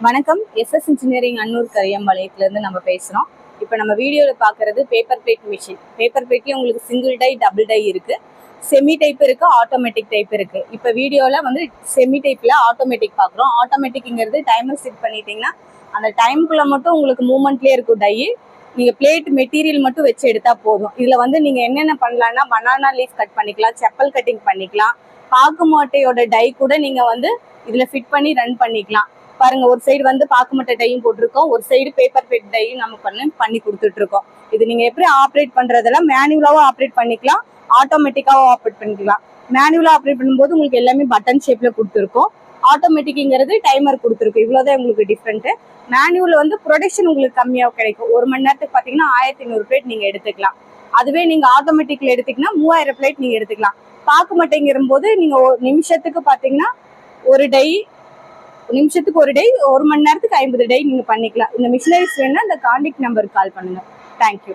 வணக்கம். SS engineering Annur கரியம்பாளையத்துலேருந்து நம்ம பேசுகிறோம். இப்போ நம்ம வீடியோவில் பார்க்குறது பேப்பர் பிளேட் மிஷின். பேப்பர் பிளேட்லேயே உங்களுக்கு சிங்கிள் டை, டபுள் டை இருக்குது, செமி டைப் இருக்குது, ஆட்டோமேட்டிக் டைப் இருக்குது. இப்போ வீடியோவில் வந்து செமி டைப்பில் ஆட்டோமேட்டிக் பார்க்குறோம். ஆட்டோமேட்டிக்ங்கிறது டைமர் செட் பண்ணிட்டீங்கன்னா அந்த டைமுக்குள்ளே மட்டும் உங்களுக்கு மூமெண்ட்லேயே இருக்கும் டை. நீங்கள் பிளேட் மெட்டீரியல் மட்டும் வச்சு எடுத்தால் போதும். இதில் வந்து நீங்கள் என்னென்ன பண்ணலான்னா பனானா லீஃப் கட் பண்ணிக்கலாம், செப்பல் கட்டிங் பண்ணிக்கலாம், பாக்கு மாட்டையோட டை கூட நீங்கள் வந்து இதில் ஃபிட் பண்ணி ரன் பண்ணிக்கலாம். பாருங்க, ஒரு சைடு வந்து பாக்கு மட்டை டையும் போட்டிருக்கோம், ஒரு சைடு பேப்பர் பிளேட் டையும் நம்ம பண்ணி கொடுத்துட்டு இருக்கோம். இது நீங்க எப்படி ஆப்ரேட் பண்றதெல்லாம் மேனுவலாவும் ஆப்ரேட் பண்ணிக்கலாம், ஆட்டோமேட்டிக்காவும் ஆப்ரேட் பண்ணிக்கலாம். மேனுவலா ஆப்ரேட் பண்ணும்போது உங்களுக்கு எல்லாமே பட்டன் ஷேப்ல கொடுத்துருக்கோம். ஆட்டோமேட்டிக்ங்கிறது டைமர் கொடுத்துருக்கும். இவ்வளவுதான் உங்களுக்கு டிஃப்ரெண்ட். மேனுவல் வந்து ப்ரொடக்ஷன் உங்களுக்கு கம்மியாக கிடைக்கும். ஒரு மணி நேரத்துக்கு பார்த்தீங்கன்னா 1500 பிளேட் நீங்க எடுத்துக்கலாம். அதுவே நீங்க ஆட்டோமேட்டிக்ல எடுத்தீங்கன்னா 3000 பிளேட் நீங்க எடுத்துக்கலாம். பாக்கு மட்டைங்கிற போது நீங்க ஒரு நிமிஷத்துக்கு பார்த்தீங்கன்னா ஒரு டை, நிமிஷத்துக்கு ஒரு டை, ஒரு மணி நேரத்துக்கு 50 டை நீங்க பண்ணிக்கலாம். இந்த மிஷினரிஸ் வேணும்னா இந்த கான்டாக்ட் நம்பருக்கு கால் பண்ணுங்க. தேங்க்யூ.